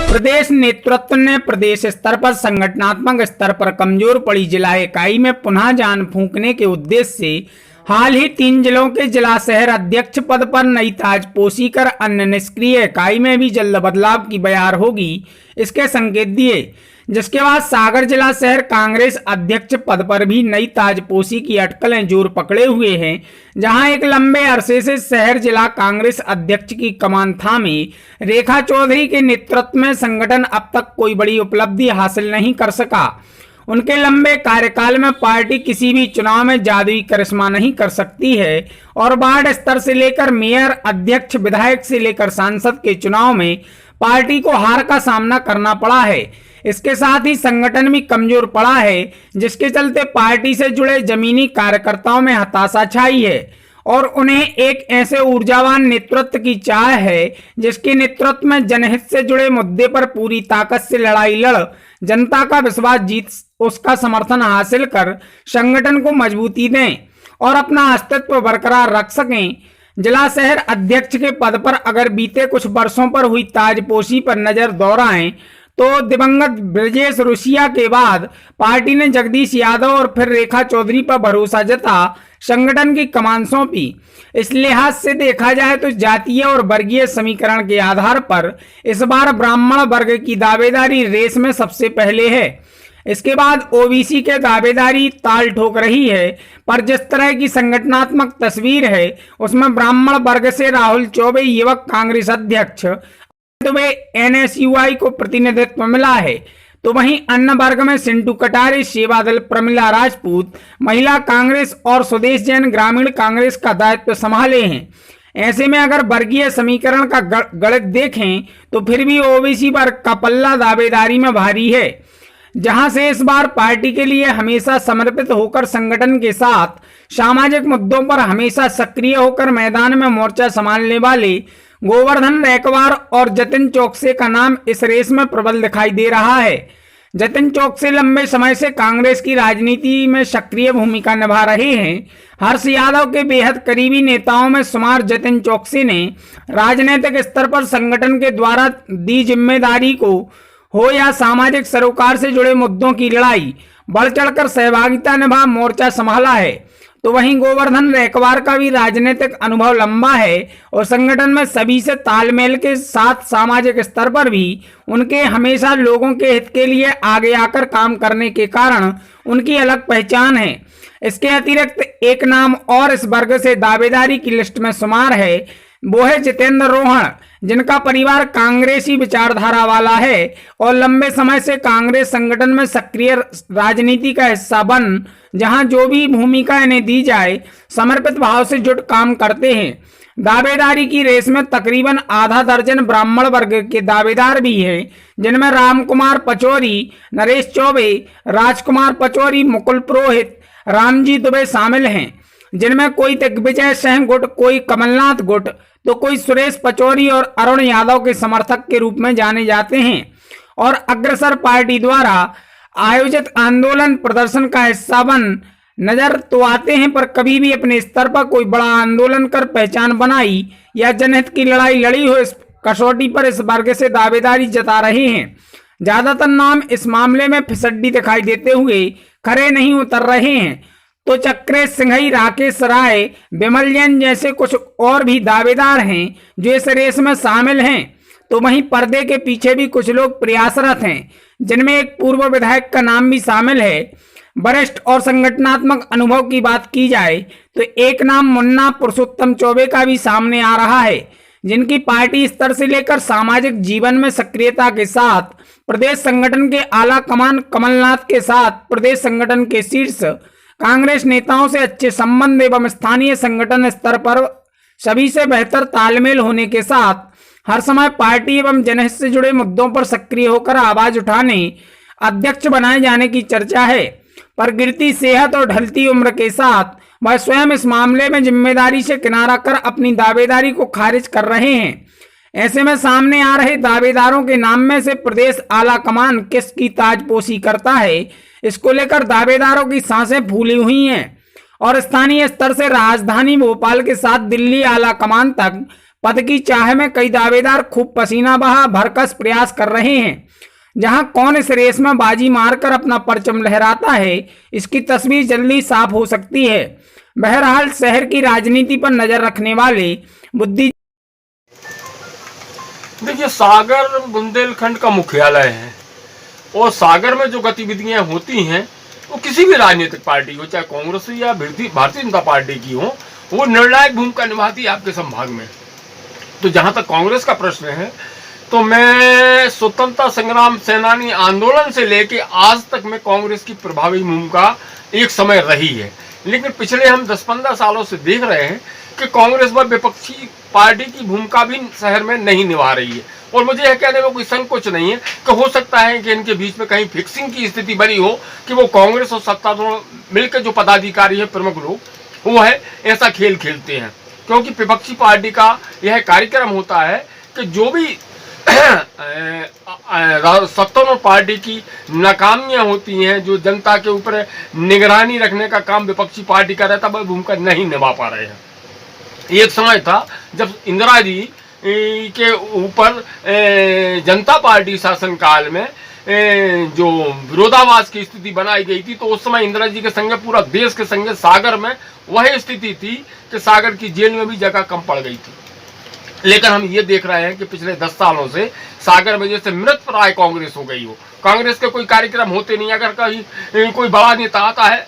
प्रदेश नेतृत्व ने प्रदेश स्तर पर संगठनात्मक स्तर पर कमजोर पड़ी जिला इकाई में पुनः जान फूंकने के उद्देश्य से हाल ही 3 जिलों के जिला शहर अध्यक्ष पद पर नई ताजपोशी कर अन्य निष्क्रिय इकाई में भी जल्द बदलाव की बयार होगी, इसके संकेत दिए। जिसके बाद सागर जिला शहर कांग्रेस अध्यक्ष पद पर भी नई ताजपोशी की अटकलें जोर पकड़े हुए हैं, जहां एक लंबे अरसे से शहर जिला कांग्रेस अध्यक्ष की कमान थामे रेखा चौधरी के नेतृत्व में संगठन अब तक कोई बड़ी उपलब्धि हासिल नहीं कर सका। उनके लंबे कार्यकाल में पार्टी किसी भी चुनाव में जादुई करिश्मा नहीं कर सकती है और वार्ड स्तर से लेकर मेयर, अध्यक्ष, विधायक से लेकर सांसद के चुनाव में पार्टी को हार का सामना करना पड़ा है। इसके साथ ही संगठन भी कमजोर पड़ा है, जिसके चलते पार्टी से जुड़े जमीनी कार्यकर्ताओं में हताशा छाई है और उन्हें एक ऐसे ऊर्जावान नेतृत्व की चाह है जिसके नेतृत्व में जनहित से जुड़े मुद्दे पर पूरी ताकत से लड़ाई लड़ जनता का विश्वास जीत उसका समर्थन हासिल कर संगठन को मजबूती दें और अपना अस्तित्व बरकरार रख सकें। जिला शहर अध्यक्ष के पद पर अगर बीते कुछ वर्षों पर हुई ताजपोशी पर नजर दौड़ाएं तो दिवंगत ब्रजेश रुसिया के बाद पार्टी ने जगदीश यादव और फिर रेखा चौधरी पर भरोसा जता संगठन की कमान सौंपी। इस लिहाज से देखा जाए तो जातीय और वर्गीय समीकरण के आधार पर इस बार ब्राह्मण वर्ग की दावेदारी रेस में सबसे पहले है। इसके बाद ओबीसी के दावेदारी ताल ठोक रही है, पर जिस तरह की संगठनात्मक तस्वीर है उसमें ब्राह्मण वर्ग से राहुल चौबे युवक कांग्रेस अध्यक्ष एनएसयूआई को प्रतिनिधित्व मिला है, तो वहीं अन्य वर्ग में सिंटू कटारे सेवादल प्रमिला राजपूत महिला कांग्रेस और सुदेश जैन ग्रामीण कांग्रेस का दायित्व संभाले हैं। ऐसे में अगर वर्गीय समीकरण का गणित देखें तो फिर भी ओबीसी वर्ग का पल्ला दावेदारी में भारी है, जहां से इस बार पार्टी के लिए हमेशा समर्पित होकर संगठन के साथ सामाजिक मुद्दों पर हमेशा सक्रिय होकर मैदान में मोर्चा संभालने वाले गोवर्धन रैकवार और जतिन चौकसे का नाम इस रेस में प्रबल दिखाई दे रहा है। जतिन चौकसे लंबे समय से कांग्रेस की राजनीति में सक्रिय भूमिका निभा रहे हैं। हर्ष यादव के बेहद करीबी नेताओं में शुमार जतिन चौकसे ने राजनीतिक स्तर पर संगठन के द्वारा दी जिम्मेदारी को हो या सामाजिक सरोकार से जुड़े मुद्दों की लड़ाई बढ़ चढ़कर सहभागिता निभा मोर्चा संभाला है, तो वहीं गोवर्धन रैकवार का भी राजनीतिक अनुभव लंबा है और संगठन में सभी से तालमेल के साथ सामाजिक स्तर पर भी उनके हमेशा लोगों के हित के लिए आगे आकर काम करने के कारण उनकी अलग पहचान है। इसके अतिरिक्त एक नाम और इस वर्ग से दावेदारी की लिस्ट में शुमार है, वो है जितेंद्र रोहण, जिनका परिवार कांग्रेसी विचारधारा वाला है और लंबे समय से कांग्रेस संगठन में सक्रिय राजनीति का हिस्सा बन जहां जो भी भूमिका इन्हें दी जाए समर्पित भाव से जुट काम करते हैं। दावेदारी की रेस में तकरीबन आधा दर्जन ब्राह्मण वर्ग के दावेदार भी हैं, जिनमें रामकुमार पचौरी, नरेश चौबे, राजकुमार पचौरी, मुकुल पुरोहित, रामजी दुबे शामिल हैं, जिनमें कोई दिग्विजय सिंह गुट, कोई कमलनाथ गुट तो कोई सुरेश पचौरी और अरुण यादव के समर्थक के रूप में जाने जाते हैं और अग्रसर पार्टी द्वारा आयोजित आंदोलन प्रदर्शन का हिस्सा बन नजर तो आते हैं, पर कभी भी अपने स्तर पर कोई बड़ा आंदोलन कर पहचान बनाई या जनहित की लड़ाई लड़ी हो इस कसौटी पर इस वर्ग से दावेदारी जता रहे हैं। ज्यादातर नाम इस मामले में फिसड्डी दिखाई देते हुए खरे नहीं उतर रहे हैं, तो चक्रेश सिंघई, राकेश राय, विमल जैन जैसे कुछ और भी दावेदार हैं जो इस रेस में शामिल हैं। तो वहीं पर्दे के पीछे भी कुछ लोग प्रयासरत हैं, जिनमें एक पूर्व विधायक का नाम भी शामिल है। वरिष्ठ और संगठनात्मक अनुभव की बात की जाए तो एक नाम मुन्ना पुरुषोत्तम चौबे का भी सामने आ रहा है, जिनकी पार्टी स्तर से लेकर सामाजिक जीवन में सक्रियता के साथ प्रदेश संगठन के आला कमान कमलनाथ के साथ प्रदेश संगठन के शीर्ष कांग्रेस नेताओं से अच्छे संबंध एवं स्थानीय संगठन स्तर पर सभी से बेहतर तालमेल होने के साथ हर समय पार्टी एवं जनहित से जुड़े मुद्दों पर सक्रिय होकर आवाज उठाने अध्यक्ष बनाए जाने की चर्चा है, पर गिरती सेहत और ढलती उम्र के साथ वह स्वयं इस मामले में जिम्मेदारी से किनारा कर अपनी दावेदारी को खारिज कर रहे हैं। ऐसे में सामने आ रहे दावेदारों के नाम में से प्रदेश आला कमान किसकी ताजपोशी करता है, इसको लेकर दावेदारों की सांसें फूली हुई हैं और स्थानीय स्तर से राजधानी भोपाल के साथ दिल्ली आला कमान तक पद की चाह में कई दावेदार खूब पसीना बहा भरकस प्रयास कर रहे हैं। जहां कौन इस रेस में बाजी मारकर अपना परचम लहराता है, इसकी तस्वीर जल्दी साफ हो सकती है। बहरहाल शहर की राजनीति पर नजर रखने वाले बुद्धि देखिए, सागर बुंदेलखंड का मुख्यालय है और सागर में जो गतिविधियां होती हैं वो किसी भी राजनीतिक पार्टी हो, चाहे कांग्रेस या भारतीय जनता पार्टी की हो, वो निर्णायक भूमिका निभाती है आपके संभाग में। तो जहां तक कांग्रेस का प्रश्न है, तो मैं स्वतंत्रता संग्राम सेनानी आंदोलन से लेके आज तक में कांग्रेस की प्रभावी भूमिका एक समय रही है, लेकिन पिछले हम 10-15 सालों से देख रहे हैं कि कांग्रेस व विपक्षी पार्टी की भूमिका भी शहर में नहीं निभा रही है। और मुझे यह कहने में कोई संकोच नहीं है कि हो सकता है कि इनके बीच में कहीं फिक्सिंग की स्थिति बनी हो कि वो कांग्रेस और सत्तारूढ़ मिलकर जो पदाधिकारी है, प्रमुख लोग, वो है ऐसा खेल खेलते हैं। क्योंकि विपक्षी पार्टी का यह कार्यक्रम होता है कि जो भी सत्तारूढ़ पार्टी की नाकामियां होती हैं, जो जनता के ऊपर निगरानी रखने का काम विपक्षी पार्टी का रहता है, वह भूमिका नहीं निभा पा रहे हैं। एक समय था जब इंदिरा जी के ऊपर जनता पार्टी शासनकाल में जो विरोधाभास की स्थिति बनाई गई थी, तो उस समय इंदिरा जी के संगे पूरा देश के संगे सागर में वही स्थिति थी कि सागर की जेल में भी जगह कम पड़ गई थी। लेकिन हम ये देख रहे हैं कि पिछले 10 सालों से सागर में जैसे मृत प्राय कांग्रेस हो गई हो। कांग्रेस के कोई कार्यक्रम होते नहीं, अगर कहीं कोई बड़ा नेता आता है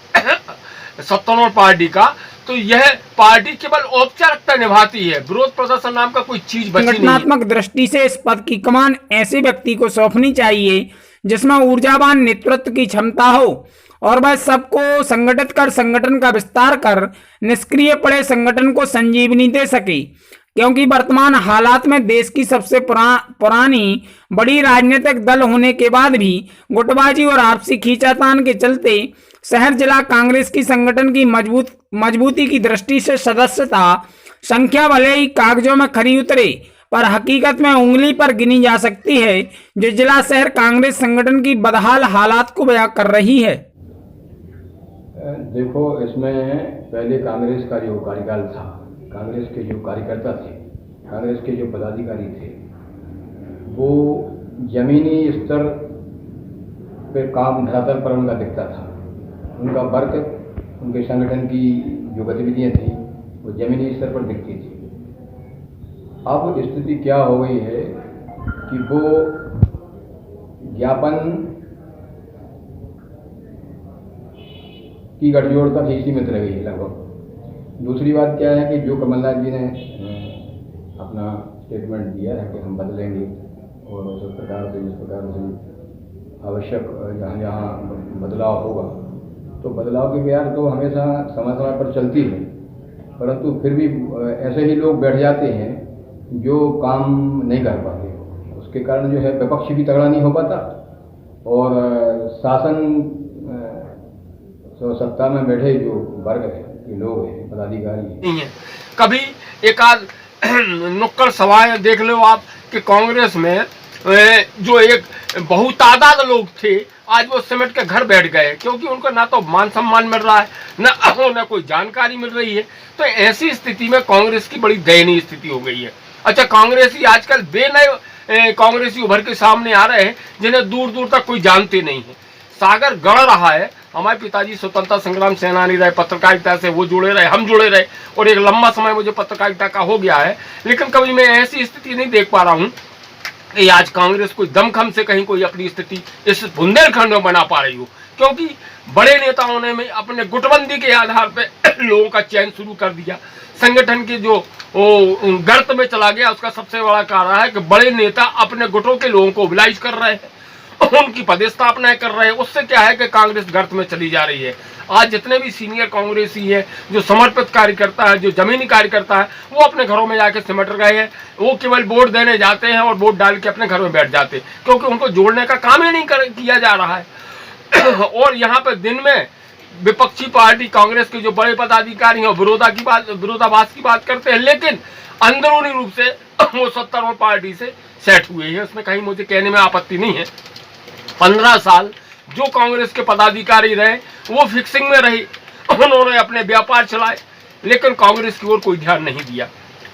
सत्तारूढ़ पार्टी का, तो यह पार्टी केवल औपचारिकता निभाती है, विरोध प्रदर्शन नाम का कोई चीज बची नहीं है। संगठनात्मक दृष्टि से इस पद की कमान ऐसे व्यक्ति को सौंपनी चाहिए जिसमें ऊर्जावान नेतृत्व की क्षमता हो और वह सबको संगठित कर संगठन का विस्तार कर निष्क्रिय पड़े संगठन को संजीवनी दे सके। क्योंकि वर्तमान हालात में देश की सबसे पुरानी बड़ी राजनीतिक दल होने के बाद भी गुटबाजी और आपसी खींचातान के चलते शहर जिला कांग्रेस की संगठन की मजबूती की दृष्टि से सदस्यता संख्या भले ही कागजों में खरी उतरे, पर हकीकत में उंगली पर गिनी जा सकती है, जो जिला शहर कांग्रेस संगठन की बदहाल हालात को बयां कर रही है। देखो, इसमें पहले कांग्रेस का जो कार्यकाल था, कांग्रेस के जो कार्यकर्ता थे, कांग्रेस के जो पदाधिकारी थे, वो जमीनी स्तर पे काम धरातल पर उनका दिखता था। उनका वर्क, उनके संगठन की जो गतिविधियां थी वो जमीनी स्तर पर दिखती थी। अब स्थिति क्या हो गई है कि वो ज्ञापन की गठजोड़ तक ही सीमित रह गई है लगभग। दूसरी बात क्या है कि जो कमलनाथ जी ने अपना स्टेटमेंट दिया है कि हम बदलेंगे, और उस प्रकार से जिस प्रकार से आवश्यक जहाँ जहाँ बदलाव होगा, तो बदलाव की बयान तो हमेशा समय समय पर चलती है, परंतु फिर भी ऐसे ही लोग बैठ जाते हैं जो काम नहीं कर पाते। उसके कारण जो है विपक्ष भी तगड़ा नहीं हो पाता और शासन तो सत्ता में बैठे जो वर्ग है, ये लोग हैं, पदाधिकारी हैं। कभी एक आध नुक्कड़ सभाएं देख लो आप कि कांग्रेस में जो एक बहुतादाद लोग थे, आज वो सिमट के घर बैठ गए, क्योंकि उनको ना तो मान सम्मान मिल रहा है, ना कोई जानकारी मिल रही है। तो ऐसी स्थिति में कांग्रेस की बड़ी दयनीय स्थिति हो गई है। अच्छा, कांग्रेसी आजकल बेनए कांग्रेसी उभर के सामने आ रहे हैं जिन्हें दूर दूर तक कोई जानते नहीं है। सागर गढ़ रहा है, हमारे पिताजी स्वतंत्रता संग्राम सेनानी रहे, पत्रकारिता से वो जुड़े रहे, हम जुड़े रहे, और एक लंबा समय मुझे पत्रकारिता का हो गया है, लेकिन कभी मैं ऐसी स्थिति नहीं देख पा रहा हूँ कि आज कांग्रेस कोई दमखम से कहीं कोई अपनी स्थिति इस बुंदेलखंड में बना पा रही हो। क्योंकि बड़े नेताओं ने में अपने गुटबंदी के आधार पर लोगों का चयन शुरू कर दिया, संगठन के जो गर्त में चला गया। उसका सबसे बड़ा कारण है कि बड़े नेता अपने गुटों के लोगों को मोबिलाइज कर रहे हैं, उनकी पदस्थापना कर रहे हैं। उससे क्या है कि कांग्रेस गर्त में चली जा रही है। आज जितने भी सीनियर कांग्रेसी है, जो समर्पित कार्यकर्ता है, जो जमीनी कार्यकर्ता है, वो अपने घरों में जाके सिमट गए हैं। वो केवल वोट देने जाते हैं और वोट डाल के अपने घर में बैठ जाते हैं, क्योंकि उनको जोड़ने का काम ही नहीं किया जा रहा है। और यहाँ पे दिन में विपक्षी पार्टी कांग्रेस के जो बड़े पदाधिकारी हैं विरोधाभास की बात करते हैं, लेकिन अंदरूनी रूप से वो सत्तारूढ़ पार्टी से सेट हुए हैं। उसमें कहीं मुझे कहने में आपत्ति नहीं है। 15 साल जो कांग्रेस के पदाधिकारी रहे वो फिक्सिंग में रहे, उन्होंने अपने व्यापार चलाए, लेकिन कांग्रेस की ओर कोई ध्यान नहीं दिया।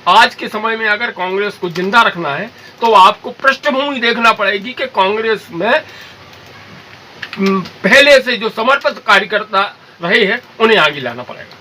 आज के समय में अगर कांग्रेस को जिंदा रखना है तो आपको पृष्ठभूमि देखना पड़ेगी कि कांग्रेस में पहले से जो समर्पित कार्यकर्ता रहे हैं उन्हें आगे लाना पड़ेगा।